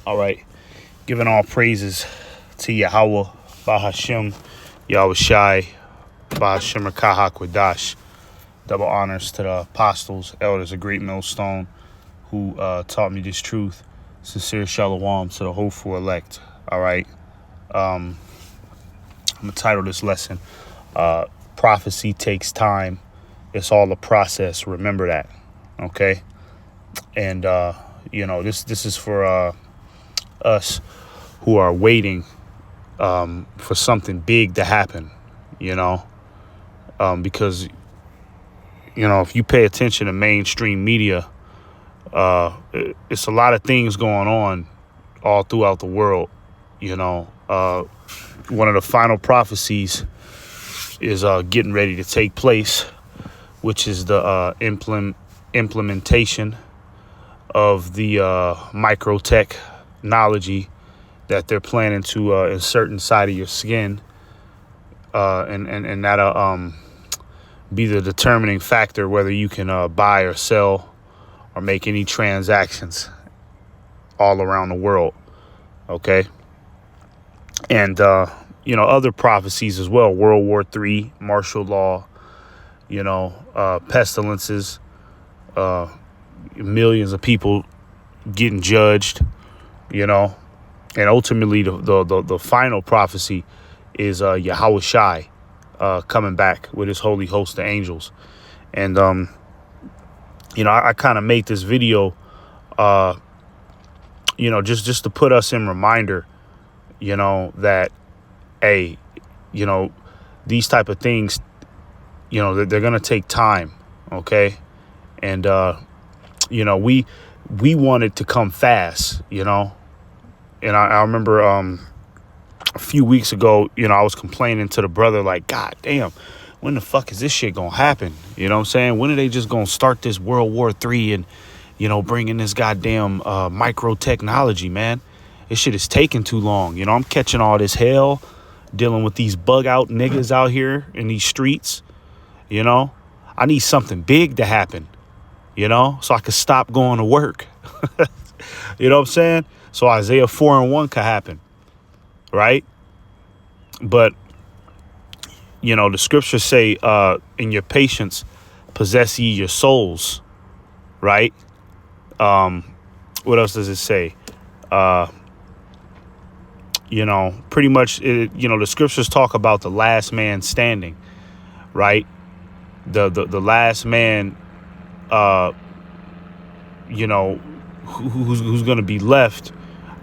All right. Giving all praises to Yahweh, Bahashem, Yahweh Shai, Bahashem Kahak Wadash. Double honors to the apostles, elders of Great Millstone who taught me this truth. Sincere shalom to the hopeful elect. All right. I'm going to title this lesson, Prophecy Takes Time. It's all a process. Remember that. Okay. And, this is for us who are waiting for something big to happen, because, if you pay attention to mainstream media, it's a lot of things going on all throughout the world. One of the final prophecies is getting ready to take place, which is the implementation of the microtechnology that they're planning to insert inside of your skin, and that'll be the determining factor whether you can buy or sell or make any transactions all around the world. Okay. And other prophecies as well: World War III, martial law, pestilences, millions of people getting judged, and ultimately the final prophecy is Yahweh Shai coming back with his holy host of angels. And I kind of made this video just to put us in reminder, that these type of things, they're gonna take time. Okay. And we want it to come fast, and I remember a few weeks ago, I was complaining to the brother, like, God damn, when the fuck is this shit gonna happen? You know what I'm saying? When are they just gonna start this World War III and, bring in this goddamn micro technology, man? This shit is taking too long. I'm catching all this hell, dealing with these bug out niggas out here in these streets. I need something big to happen, so I could stop going to work. You know what I'm saying? So Isaiah 4:1 could happen, right? But, the scriptures say, in your patience, possess ye your souls, right? What else does it say? Pretty much, the scriptures talk about the last man standing, right? The last man, who's going to be left.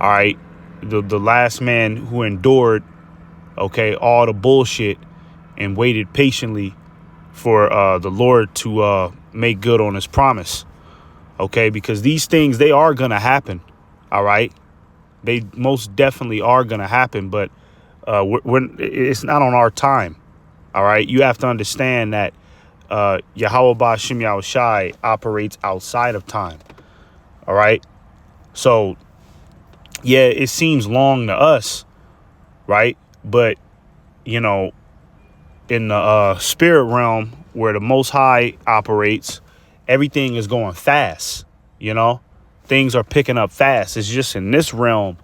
All right. The last man who endured, all the bullshit and waited patiently for the Lord to make good on his promise. Okay. Because these things, they are going to happen. All right. They most definitely are going to happen, but it's not on our time. All right. You have to understand that Yahweh Ba'Shem Yahweh Shai operates outside of time. All right. So, yeah, it seems long to us. Right. But, in the spirit realm where the Most High operates, everything is going fast. Things are picking up fast. It's just in this realm,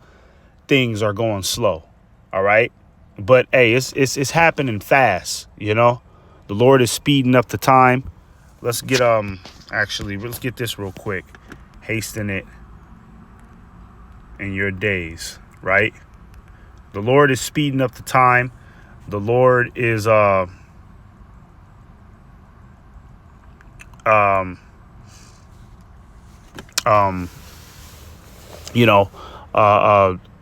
things are going slow. All right. But, hey, it's happening fast. The Lord is speeding up the time. Let's get let's get this real quick. Hasten it in your days, right? The Lord is speeding up the time. The Lord is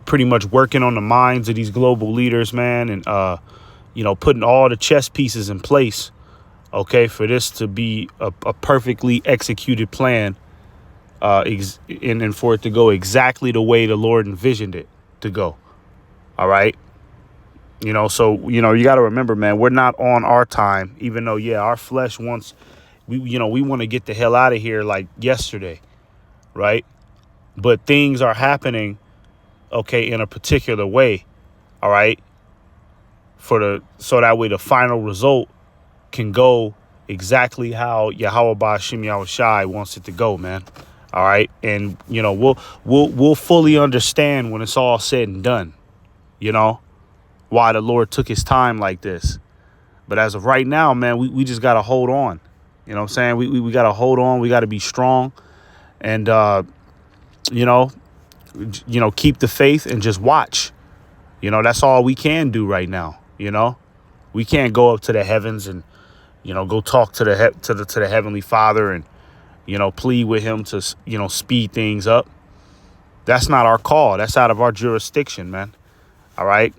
pretty much working on the minds of these global leaders, man, and putting all the chess pieces in place, for this to be a perfectly executed plan, and for it to go exactly the way the Lord envisioned it to go. All right. So, you got to remember, man, we're not on our time, even though, our flesh wants, we want to get the hell out of here like yesterday. Right. But things are happening, in a particular way. All right. So that way the final result can go exactly how Yahweh Ba'Shem Yahweh Shai wants it to go, man. All right. And, we'll fully understand when it's all said and done, why the Lord took his time like this. But as of right now, man, we just got to hold on. You know what I'm saying? We got to hold on. We got to be strong and, keep the faith and just watch. That's all we can do right now. We can't go up to the heavens and, go talk to the Heavenly Father and, plead with him to, speed things up. That's not our call. That's out of our jurisdiction, man. All right.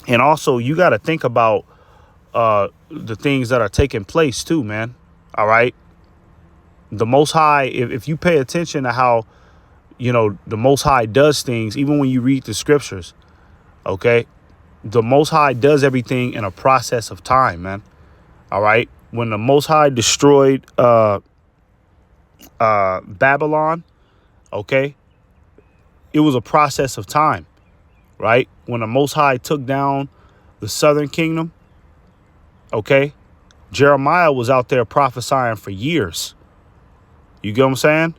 And also, you got to think about the things that are taking place, too, man. All right. The Most High, if you pay attention to how, the Most High does things, even when you read the scriptures. OK, the Most High does everything in a process of time, man. All right. When the Most High destroyed Babylon, OK, it was a process of time. Right. When the Most High took down the southern kingdom. OK, Jeremiah was out there prophesying for years. You get what I'm saying?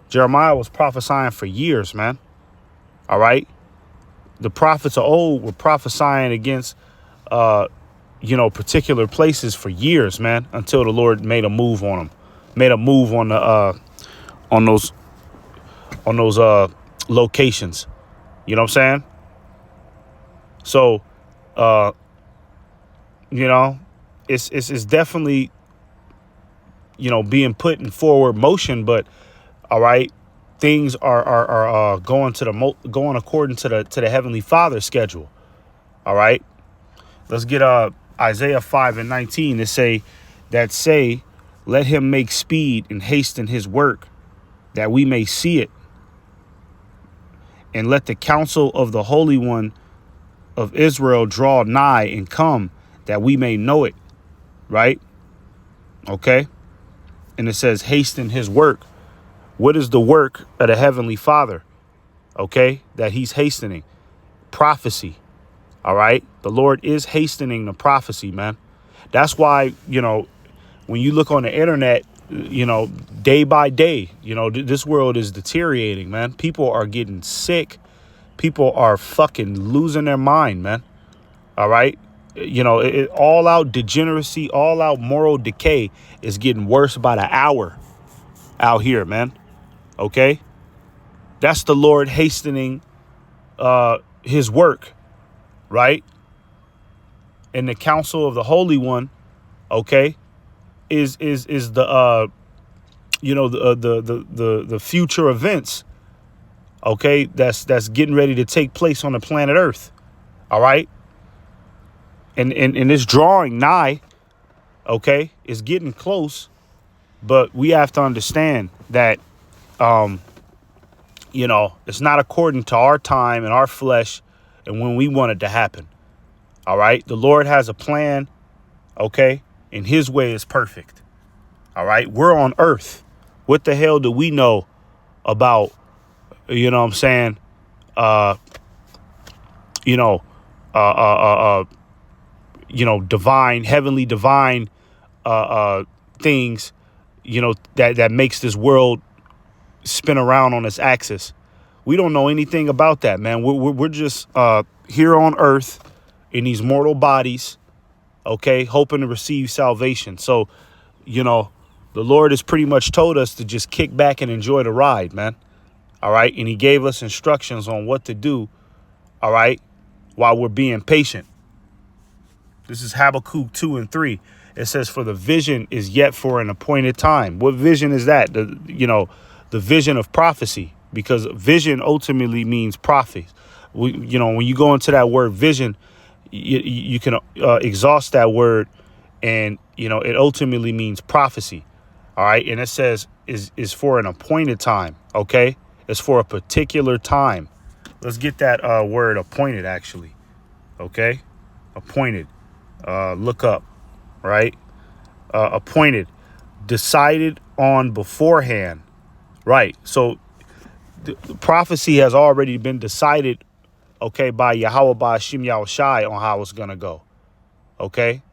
Jeremiah was prophesying for years, man. All right. The prophets of old were prophesying against, particular places for years, man, until the Lord made a move on them, made a move on the on those locations. You know what I'm saying? So, it's definitely, being put in forward motion. But all right, things are going going according to the Heavenly Father's schedule. All right, let's get Isaiah 5:19 to say, let him make speed and hasten his work, that we may see it. And let the counsel of the Holy One of Israel draw nigh and come, that we may know it. Right? Okay. And it says, hasten his work. What is the work of the Heavenly Father? Okay. That he's hastening. Prophecy. All right. The Lord is hastening the prophecy, man. That's why, when you look on the internet, day by day, this world is deteriorating, man. People are getting sick. People are fucking losing their mind, man. All right. All out degeneracy, all out moral decay is getting worse by the hour out here, man. OK, that's the Lord hastening his work. Right. And the counsel of the Holy One. OK, is the the future events. OK, that's getting ready to take place on the planet Earth. All right. And it's drawing nigh. OK, it's getting close. But we have to understand that, it's not according to our time and our flesh and when we want it to happen. All right. The Lord has a plan. OK, and his way is perfect. All right. We're on earth. What the hell do we know about, divine, heavenly, divine things, that makes this world spin around on its axis. We don't know anything about that, man. We're just here on earth in these mortal bodies, okay, hoping to receive salvation. So, the Lord has pretty much told us to just kick back and enjoy the ride, man. All right. And he gave us instructions on what to do. All right. While we're being patient. This is Habakkuk 2:3. It says, for the vision is yet for an appointed time. What vision is that? The vision of prophecy, because vision ultimately means prophet. When you go into that word vision, you can exhaust that word, and, it ultimately means prophecy. All right. And it says is for an appointed time. OK, it's for a particular time. Let's get that word appointed, actually. OK, appointed. Look up. Right. Appointed, decided on beforehand. Right. So the prophecy has already been decided. OK, by Yahweh, by Hashem Yahushai on how it's going to go. OK.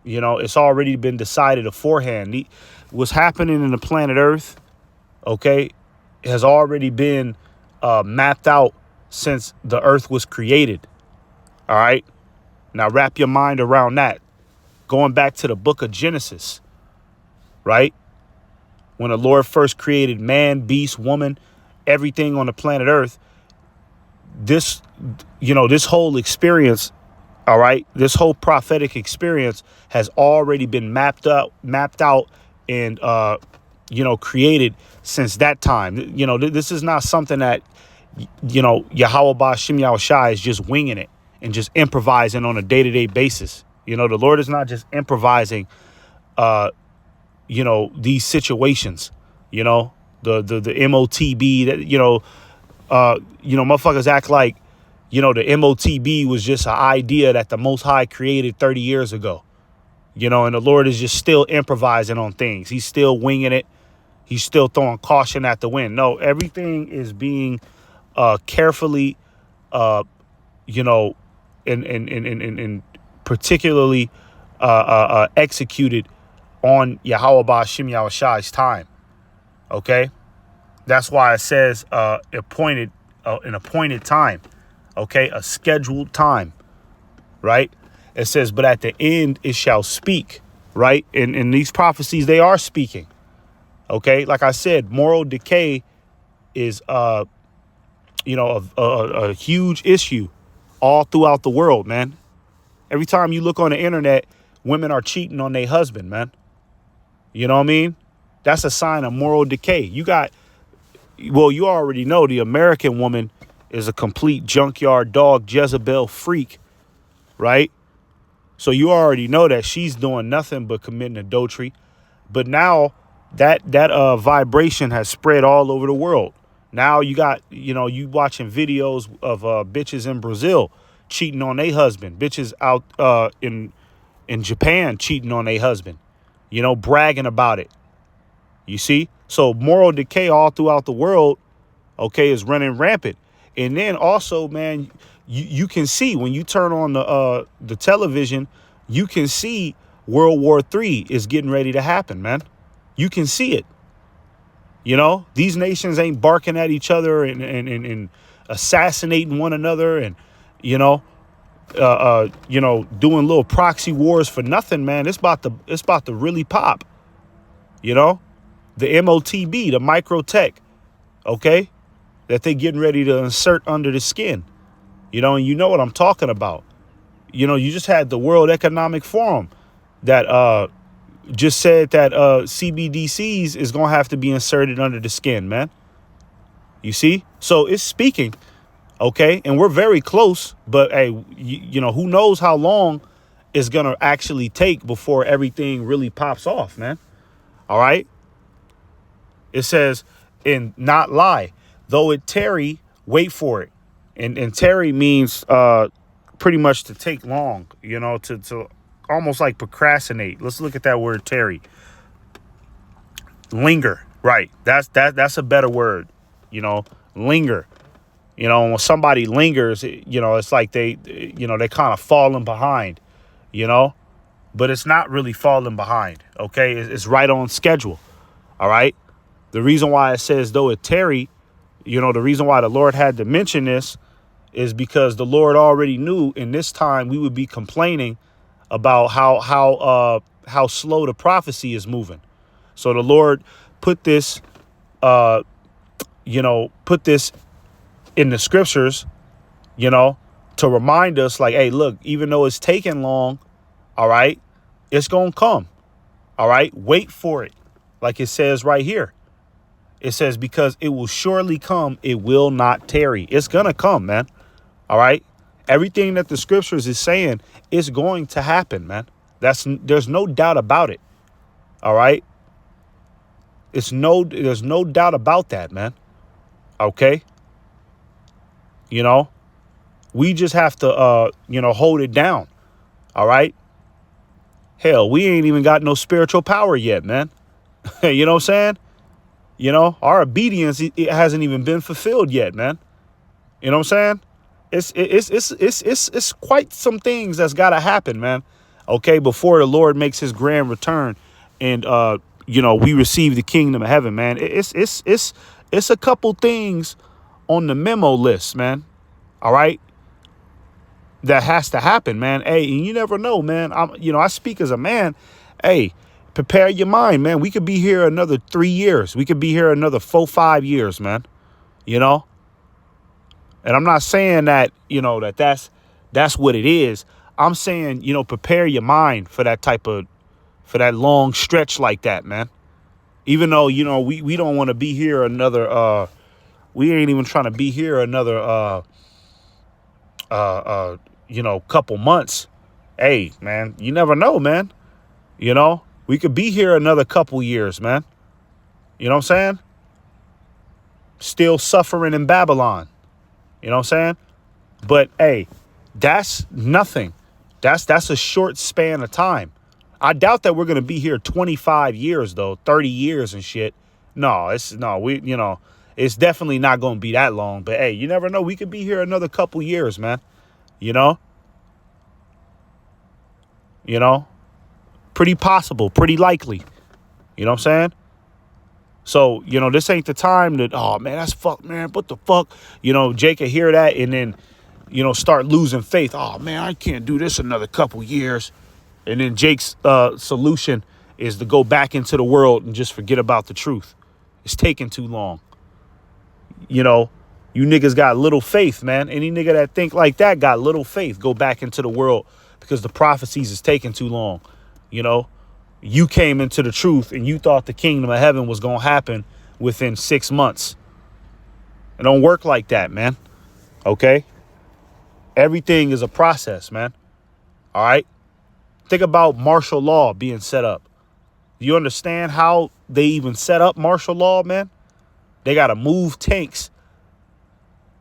You know, it's already been decided beforehand. What's happening in the planet Earth, okay, has already been mapped out since the Earth was created. All right. Now wrap your mind around that. Going back to the book of Genesis, right? When the Lord first created man, beast, woman, everything on the planet Earth, this whole experience, all right, this whole prophetic experience has already been mapped out and, created since that time. You know, this is not something that, Yahweh Ba'Shem Yahushai is just winging it and just improvising on a day-to-day basis. You know, the Lord is not just improvising, these situations, the MOTB that, motherfuckers act like, the MOTB was just an idea that the Most High created 30 years ago, and the Lord is just still improvising on things. He's still winging it. He's still throwing caution at the wind. No, everything is being carefully, and particularly executed on Yahweh Ba'Shem Yahushai's time. Okay, that's why it says an appointed time. Okay, a scheduled time, right? It says, but at the end it shall speak, right? And these prophecies, they are speaking. Okay, like I said, moral decay is a huge issue all throughout the world, man. Every time you look on the internet, women are cheating on their husband, man. You know what I mean? That's a sign of moral decay. You already know the American woman is a complete junkyard dog, Jezebel freak, right? So you already know that she's doing nothing but committing adultery. But now that vibration has spread all over the world. Now you got, you watching videos of bitches in Brazil cheating on their husband, bitches out in Japan cheating on their husband, bragging about it. You see? So moral decay all throughout the world, okay, is running rampant. And then also, man, you can see when you turn on the television, you can see World War III is getting ready to happen, man. You can see it. These nations ain't barking at each other and assassinating one another and, doing little proxy wars for nothing, man. It's about to really pop. The MOTB, the microtech, okay, that they getting ready to insert under the skin, and you know what I'm talking about. You just had the World Economic Forum that just said that CBDCs is going to have to be inserted under the skin, man. You see? So it's speaking, okay, and we're very close, but hey, who knows how long it's going to actually take before everything really pops off, man. All right? It says, and not lie, though it tarry, wait for it. And tarry means pretty much to take long, to almost like procrastinate. Let's look at that word tarry. Linger, right? That's a better word, linger. When somebody lingers, it's like they kind of falling behind, but it's not really falling behind. Okay, it's right on schedule. All right. The reason why it says though it tarry, the reason why the Lord had to mention this is because the Lord already knew in this time we would be complaining about how slow the prophecy is moving. So the Lord put this, in the scriptures, to remind us like, hey, look, even though it's taking long, all right, it's going to come. All right. Wait for it. Like it says right here. It says, because it will surely come, it will not tarry. It's going to come, man. All right. Everything that the scriptures is saying is going to happen, man. There's no doubt about it. All right. There's no doubt about that, man. Okay. We just have to, hold it down. All right. Hell, we ain't even got no spiritual power yet, man. You know what I'm saying? Our obedience, it hasn't even been fulfilled yet, man. You know what I'm saying? It's quite some things that's got to happen, man. okay, before the Lord makes his grand return and, we receive the kingdom of heaven, man. It's a couple things on the memo list, man. All right. That has to happen, man. Hey, and you never know, man. I speak as a man. Hey, prepare your mind, man. We could be here another 3 years. We could be here another 4, 5 years, man. And I'm not saying that, that's what it is. I'm saying, prepare your mind for that long stretch like that, man. Even though, we don't want to be here another, we ain't even trying to be here another, couple months. Hey, man, you never know, man. We could be here another couple years, man. You know what I'm saying? Still suffering in Babylon. You know what I'm saying? But hey, that's nothing. That's a short span of time. I doubt that we're going to be here 25 years, though, 30 years and shit. It's definitely not going to be that long. But hey, you never know. We could be here another couple years, man. Pretty possible, pretty likely. You know what I'm saying? So, this ain't the time that, oh, man, that's fuck, man. What the fuck? Jake could hear that and then, start losing faith. Oh, man, I can't do this another couple years. And then Jake's solution is to go back into the world and just forget about the truth. It's taking too long. You niggas got little faith, man. Any nigga that think like that got little faith. Go back into the world because the prophecies is taking too long. You came into the truth and you thought the kingdom of heaven was going to happen within 6 months. It don't work like that, man. Okay? Everything is a process, man. All right? Think about martial law being set up. Do you understand how they even set up martial law, man? They got to move tanks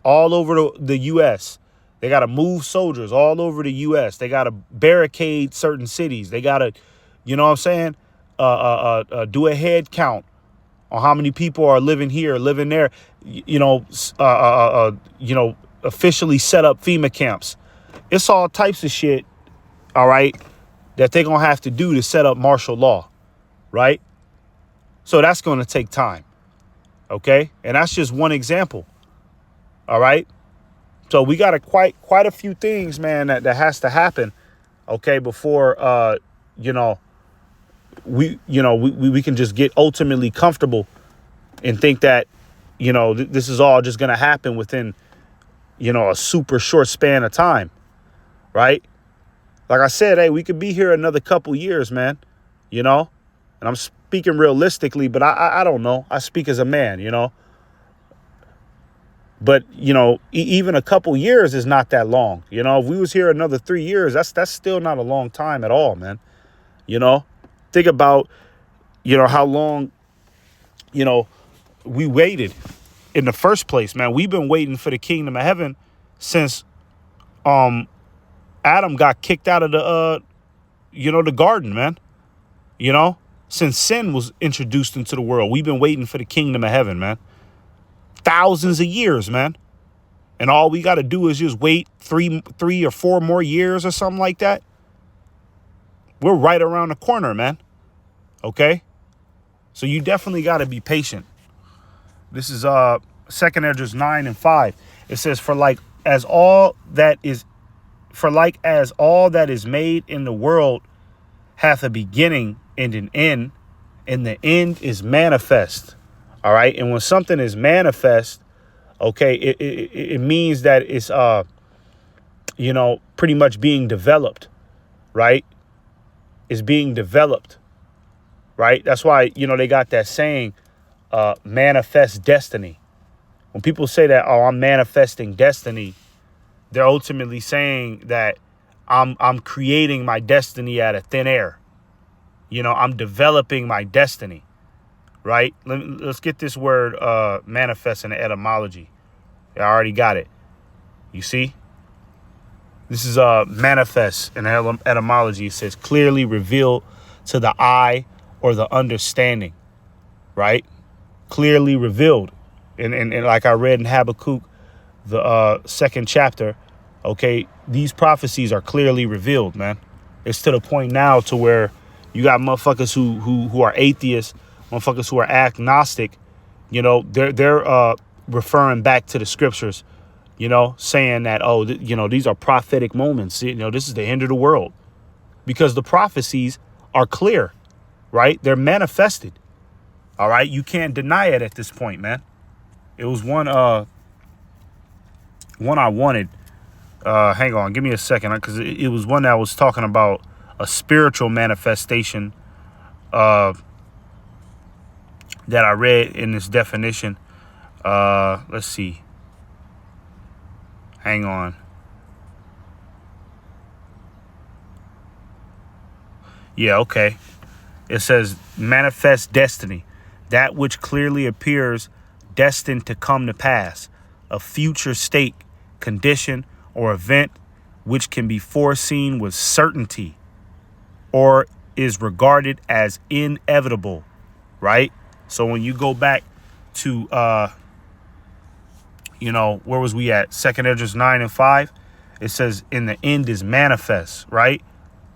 all over the U.S. They got to move soldiers all over the U.S. They got to barricade certain cities. They got to, do a head count on how many people are living here, living there. Officially set up FEMA camps. It's all types of shit, all right, that they're going to have to do to set up martial law, right? So that's going to take time, okay? And that's just one example, all right? So we got quite a few things, man, that has to happen, okay, before, we can just get ultimately comfortable and think that, this is all just going to happen within, a super short span of time, right? Like I said, hey, we could be here another couple years, man, and I'm speaking realistically, but I don't know. I speak as a man, but, even a couple years is not that long. If we was here another 3 years, that's still not a long time at all, man. Think about, how long, we waited in the first place, man. We've been waiting for the kingdom of heaven since Adam got kicked out of the garden, man. Since sin was introduced into the world, we've been waiting for the kingdom of heaven, man. Thousands of years, man. And all we got to do is just wait 3 or 4 more years or something like that. We're right around the corner, man. Okay? So you definitely got to be patient. This is 2nd Esdras 9 and 5. It says, for like as all that is made in the world hath a beginning and an end, and the end is manifest. All right. And when something is manifest, okay, it means that it's, pretty much being developed, right? It's being developed, right? That's why, they got that saying, manifest destiny. When people say that, oh, I'm manifesting destiny, they're ultimately saying that I'm creating my destiny out of thin air. I'm developing my destiny. Right? Let's get this word manifest in the etymology. I already got it. You see? This is manifest in the etymology. It says clearly revealed to the eye or the understanding. Right? Clearly revealed. And like I read in Habakkuk, the 2nd chapter, okay, these prophecies are clearly revealed, man. It's to the point now to where you got motherfuckers who are atheists, motherfuckers who are agnostic. They're referring back to the scriptures, saying that, oh, these are prophetic moments. This is the end of the world, because the prophecies are clear, right? They're manifested. All right. You can't deny it at this point, man. It was one I wanted. Hang on, give me a second, because it was one that was talking about a spiritual manifestation that I read in this definition. Let's see. Hang on. Yeah, okay. It says manifest destiny, that which clearly appears destined to come to pass, a future state, condition, or event which can be foreseen with certainty or is regarded as inevitable, right? So when you go back to, where was we at? 2 Esdras 9 and 5, it says in the end is manifest, right?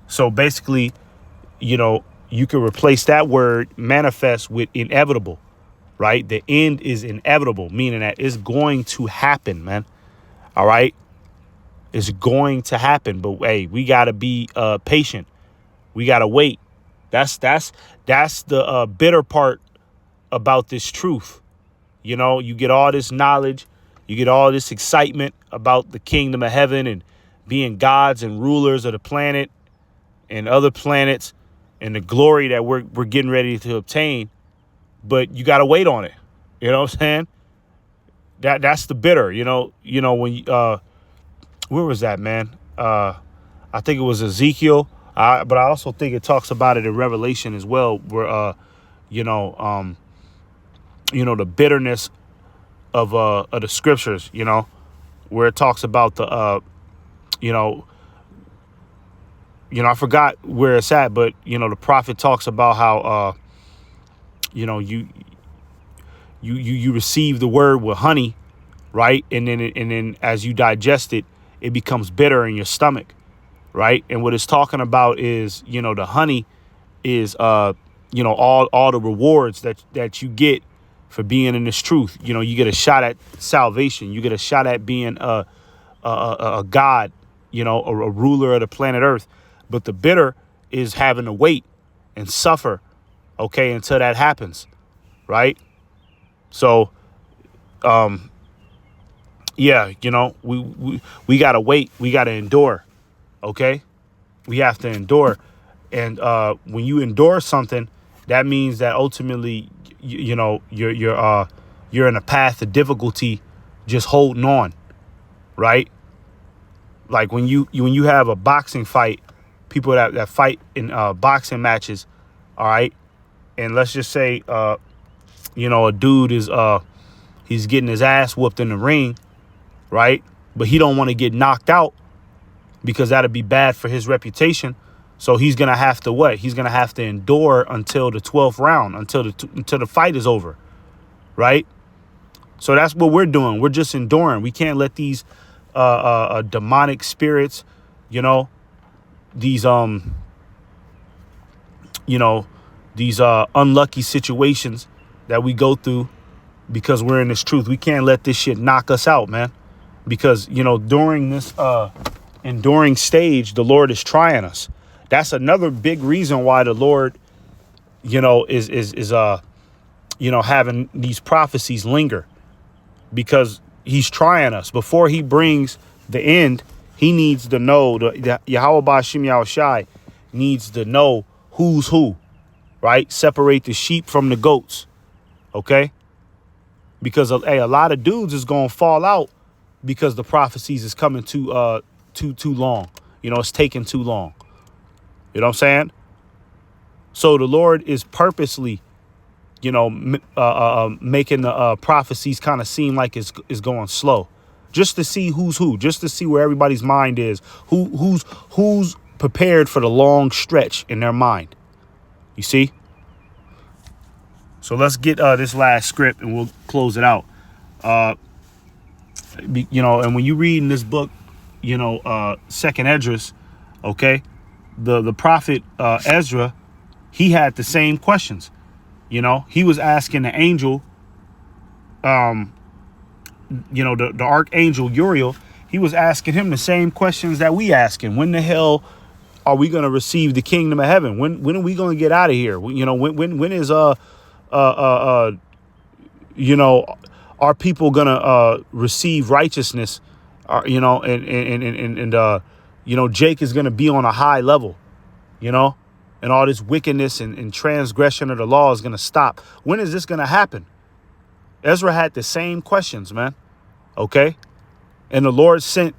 So basically, you can replace that word manifest with inevitable, right? The end is inevitable, meaning that it's going to happen, man. All right. It's going to happen. But hey, we got to be patient. We got to wait. That's the bitter part about this truth. You get all this knowledge. You get all this excitement about the kingdom of heaven and being gods and rulers of the planet and other planets and the glory that we're getting ready to obtain. But you got to wait on it. You know what I'm saying? That's the bitter, when where was that, man? I think it was Ezekiel, but I also think it talks about it in Revelation as well, where the bitterness of the scriptures, where it talks about the I forgot where it's at, but the prophet talks about how you receive the word with honey, right? And then as you digest it, it becomes bitter in your stomach, right? And what it's talking about is, the honey is, all the rewards that you get for being in this truth. You get a shot at salvation. You get a shot at being a God, a ruler of the planet Earth. But the bitter is having to wait and suffer, okay, until that happens, right? So, yeah, we got to wait. We got to endure. OK, we have to endure. And when you endure something, that means that ultimately, you're in a path of difficulty, just holding on. Right. Like when you have a boxing fight, people that fight in boxing matches. All right. And let's just say, a dude is he's getting his ass whooped in the ring. Right. But he don't want to get knocked out because that'd be bad for his reputation. So he's going to have to what? He's going to have to endure until the 12th round, until the fight is over. Right. So that's what we're doing. We're just enduring. We can't let these demonic spirits, these unlucky situations that we go through because we're in this truth. We can't let this shit knock us out, man. Because, during this enduring stage, the Lord is trying us. That's another big reason why the Lord, is having these prophecies linger, because he's trying us. Before he brings the end, he needs to know, the Yahweh Ba'Shem Yahushai needs to know who's who, right? Separate the sheep from the goats, okay? Because, hey, a lot of dudes is going to fall out because the prophecies is coming too long. It's taking too long. You know what I'm saying? So the Lord is purposely, making the prophecies kind of seem like it's going slow, just to see who's who, just to see where everybody's mind is, who's prepared for the long stretch in their mind. You see? So let's get this last script and we'll close it out. And when you read in this book, 2 Esdras, okay, the prophet Ezra, he had the same questions. You know, he was asking the angel, the archangel Uriel. He was asking him the same questions that we asking. When the hell are we going to receive the kingdom of heaven? When are we going to get out of here? When is are people going to receive righteousness? Jake is going to be on a high level, and all this wickedness and transgression of the law is going to stop. When is this going to happen? Ezra had the same questions, man. Okay. And the Lord sent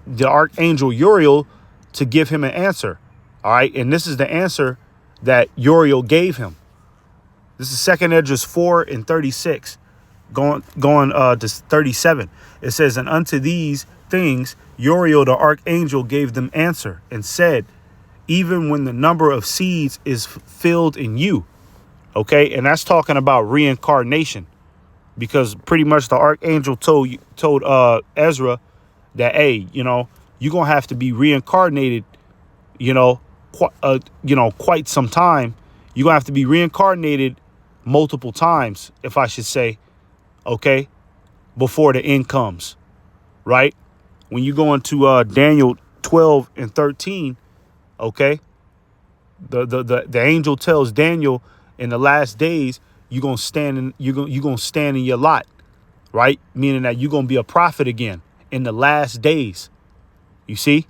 the archangel Uriel to give him an answer. All right. And this is the answer that Uriel gave him. This is 2 Esdras 4:36, going to 37. It says, and unto these things Uriel the archangel gave them answer and said, even when the number of seeds is filled in you. Okay. And that's talking about reincarnation, because pretty much the archangel told Ezra that, hey, you're going to have to be reincarnated, quite some time. You're going to have to be reincarnated multiple times, if I should say, okay, before the end comes, right? When you go into Daniel 12:13, okay, the angel tells Daniel, in the last days, you're gonna stand in your lot, right? Meaning that you're gonna be a prophet again in the last days. You see?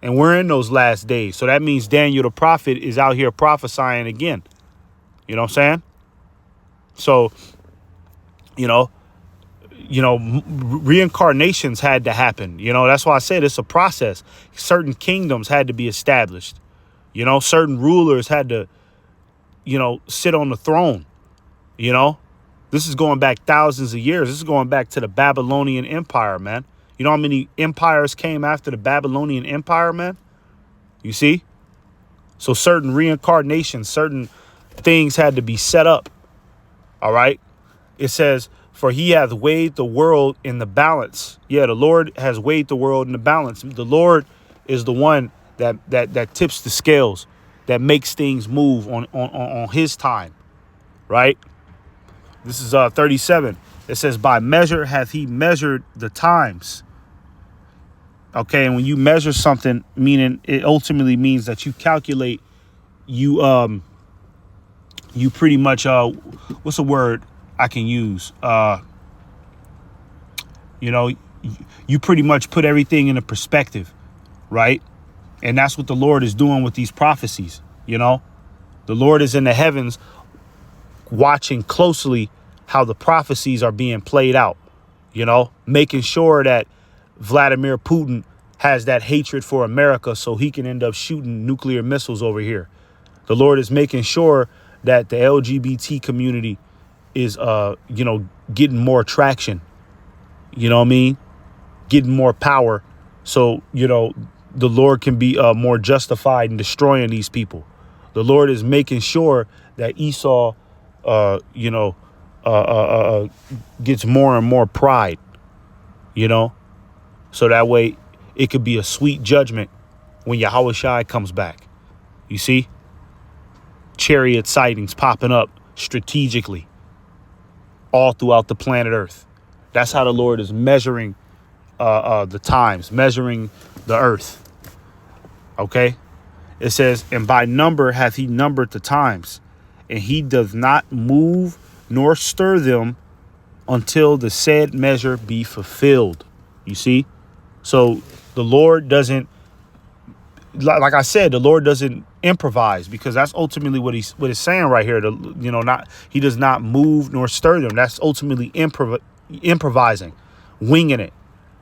And we're in those last days. So that means Daniel the prophet is out here prophesying again. You know what I'm saying? So, reincarnations had to happen. That's why I said it's a process. Certain kingdoms had to be established. Certain rulers had to, sit on the throne. This is going back thousands of years. This is going back to the Babylonian Empire, man. You know how many empires came after the Babylonian Empire, man? You see? So certain reincarnations, certain things had to be set up. All right. It says, for he hath weighed the world in the balance. Yeah, the Lord has weighed the world in the balance. The Lord is the one that tips the scales, that makes things move on his time. Right. This is 37. It says, by measure hath he measured the times. Okay, and when you measure something, meaning it ultimately means that you calculate, you pretty much what's a word I can use? You pretty much put everything in a perspective, right? And that's what the Lord is doing with these prophecies. The Lord is in the heavens watching closely how the prophecies are being played out, making sure that Vladimir Putin has that hatred for America so he can end up shooting nuclear missiles over here. The Lord is making sure that the LGBT community is, getting more traction, getting more power. So, the Lord can be more justified in destroying these people. The Lord is making sure that Esau, gets more and more pride, so that way it could be a sweet judgment when Yahushua comes back. You see? Chariot sightings popping up strategically all throughout the planet Earth. That's how the Lord is measuring the times, measuring the earth. Okay? It says, and by number hath he numbered the times, and he doth not move nor stir them until the said measure be fulfilled. You see? So the Lord doesn't, like I said, the Lord doesn't improvise, because that's ultimately what it's saying right here. He does not move nor stir them. That's ultimately improvising, winging it.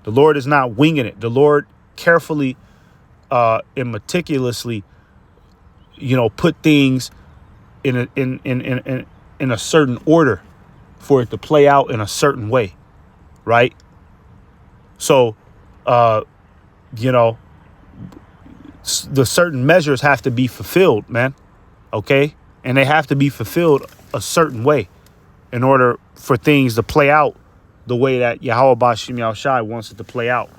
The Lord is not winging it. The Lord carefully and meticulously, put things in a certain order for it to play out in a certain way, right? So, the certain measures have to be fulfilled, man. Okay. And they have to be fulfilled a certain way in order for things to play out the way that Yahweh Bashim Yahushai wants it to play out.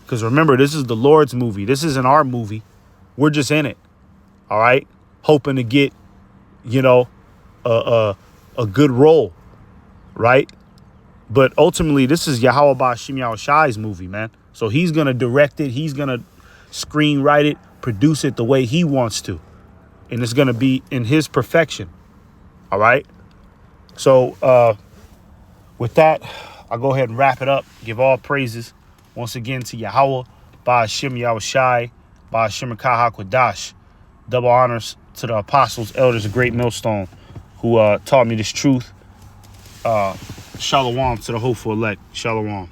Because remember, this is the Lord's movie. This isn't our movie. We're just in it. All right. Hoping to get, you know, a good role. Right. But ultimately, this is Yahweh Ba'Shem Yahushai's movie, man. So he's going to direct it. He's going to screenwrite it, produce it the way he wants to. And it's going to be in his perfection. All right. So with that, I'll go ahead and wrap it up. Give all praises once again to Yahweh Ba'Shem Yahushai, Ba'Shem HaKodash. Double honors to the apostles, elders of Great Millstone who taught me this truth. Shalom to the hopeful elect. Shalom.